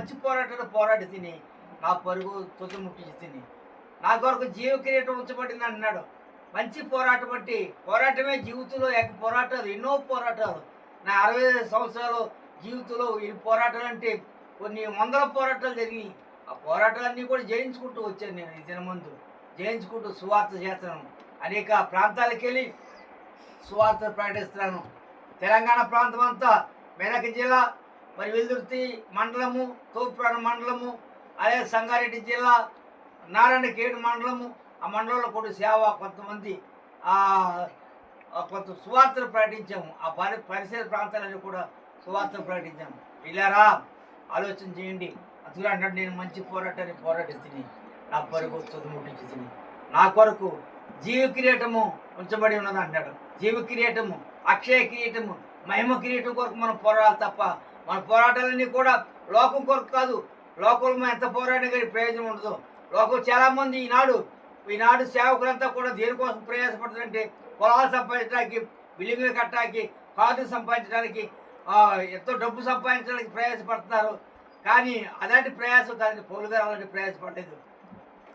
మంచి పోరాటాలు పోరాడి తిని నా పరుగు తుదముట్టించి తిని నా కొరకు జీవ కిరీటం ఉంచబడింది అన్నాడు. మంచి పోరాటం అంటే పోరాటమే జీవితంలో పోరాటాలు ఎన్నో పోరాటాలు నా 65 సంవత్సరాలు జీవితంలో ఈ పోరాటాలు అంటే కొన్ని వందల పోరాటాలు జరిగినాయి. ఆ పోరాటాలన్నీ కూడా జయించుకుంటూ వచ్చాను. నేను ఈ దినమందు జయించుకుంటూ సువార్త చేస్తున్నాను. అనేక ప్రాంతాలకు వెళ్ళి సువార్త ప్రకటిస్తున్నాను. తెలంగాణ ప్రాంతం అంతా మెదక్ జిల్లా, మరి వెల్దుర్తి మండలము, తూర్పురాణ మండలము, అలాగే సంగారెడ్డి జిల్లా, నారాయణఖేడ్ మండలము, ఆ మండలంలో కూడా సేవ కొంతమంది కొంత సువార్తలు ప్రకటించాము. ఆ పరిసర ప్రాంతాలలో కూడా సువార్తలు ప్రకటించాము. వెళ్ళారా ఆలోచన చేయండి. అందులో అంటాడు, నేను మంచి పోరాటాన్ని పోరాటించి నా పరుగు తుదముట్టించి తిని నా కొరకు జీవ కిరీటము ఉంచబడి ఉన్నది అంటాడు. జీవ కిరీటము, అక్షయ కిరీటము, మహిమ కిరీటం కొరకు మనం పోరాడాలి తప్ప మన పోరాటాలన్నీ కూడా లోకం కొరకు కాదు. లోకంలో ఎంత పోరాడినా కానీ ప్రయోజనం ఉండదు. లోకం చాలామంది ఈనాడు సేవకులంతా కూడా దేనికోసం ప్రయాసపడుతుందంటే పొలాలు సంపాదించడానికి, బిల్డింగ్లు కట్టడానికి, కార్లు సంపాదించడానికి, ఎంతో డబ్బు సంపాదించడానికి ప్రయాసపడుతున్నారు. కానీ అలాంటి ప్రయాసం కాదండి. పౌలు గారు అలాంటి ప్రయాసపడలేదు.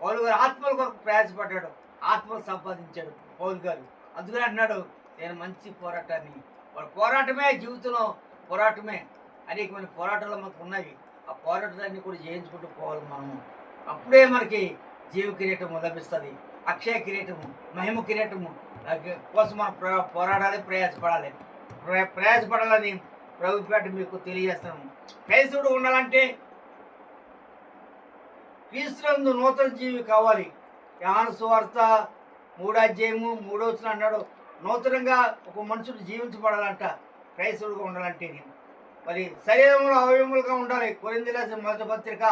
పౌలు గారు ఆత్మల కొరకు ప్రయాసపడ్డాడు, ఆత్మలు సంపాదించాడు పౌలు గారు. అందుకని అంటున్నాడు, నేను మంచి పోరాటాన్ని. పోరాటమే జీవితంలో పోరాటమే. అనేకమైన పోరాటాలు మనకు ఉన్నాయి. ఆ పోరాటాన్ని కూడా జయించుకుంటూ పోవాలి మనము. అప్పుడే మనకి జీవ కిరీటము లభిస్తుంది, అక్షయ కిరీటము, మహిమ కిరీటము కోసం మనం పోరాడాలి, ప్రయాసపడాలని ప్రభుపేట మీకు తెలియజేస్తున్నాము. క్రైస్తవుడు ఉండాలంటే క్రీస్తునందు నూతన జీవి కావాలి. యోహాను సువార్త 3వ అధ్యాయము 3వ వచనం అన్నాడు, నూతనంగా ఒక మనుషుడు జీవించబడాలంట క్రైస్తవుడుగా ఉండాలంటే. మరి శరీరంలో అవయవములుగా ఉండాలి. కొరింథీయులకు రాసిన మొదటి పత్రిక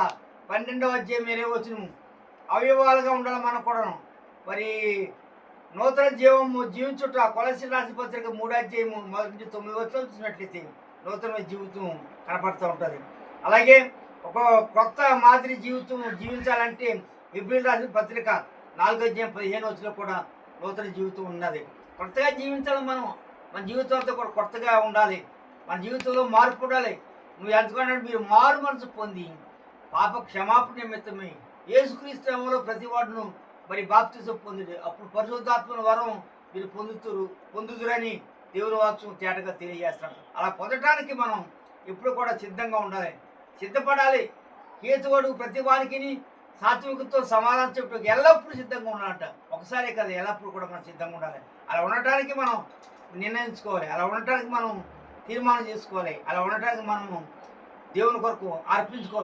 12వ అధ్యాయం 8వ వచనం, అవయవాలుగా ఉండాలి మనం కూడా. మరి నూతన జీవించుట కొలస్సీయులకు రాసిన పత్రిక 3వ అధ్యాయము 1 నుంచి 9 వచనాలు చూసినట్లయితే నూతన జీవితం కనపడుతూ ఉంటుంది. అలాగే ఒక కొత్త మాదిరి జీవితం జీవించాలంటే హెబ్రీయులకు రాసిన పత్రిక 4వ అధ్యాయం 15వ వచనంలో కూడా నూతన జీవితం ఉన్నది. కొత్తగా జీవించాలి మనం. మన జీవితం అంతా కూడా కొత్తగా ఉండాలి. మన జీవితంలో మార్పు ఉండాలి. నువ్వు ఎంతకన్నా మీరు మారు మనసు పొంది పాప క్షమాపణ నిమిత్తమే యేసుక్రీస్తు నామములో ప్రతి వాడును మరి బాప్తిసం పొందుడు, అప్పుడు పరిశుద్ధాత్మల వరం మీరు పొందుదురని దేవుని వాక్యం తేటగా తెలియజేస్తాడు. అలా పొందటానికి మనం ఎప్పుడు కూడా సిద్ధంగా ఉండాలి, సిద్ధపడాలి. హేతువాడు ప్రతి వారికి సాత్వికతో సమాధానం చెప్పడానికి ఎల్లప్పుడూ సిద్ధంగా ఉండాలంట. ఒకసారి కదా, ఎల్లప్పుడూ కూడా మనం సిద్ధంగా ఉండాలి. అలా ఉండటానికి మనం నిర్ణయించుకోవాలి, అలా ఉండటానికి మనం తీర్మానం చేసుకోవాలి, అలా ఉండటానికి మనము దేవుని కొరకు అర్పించుకోవాలి.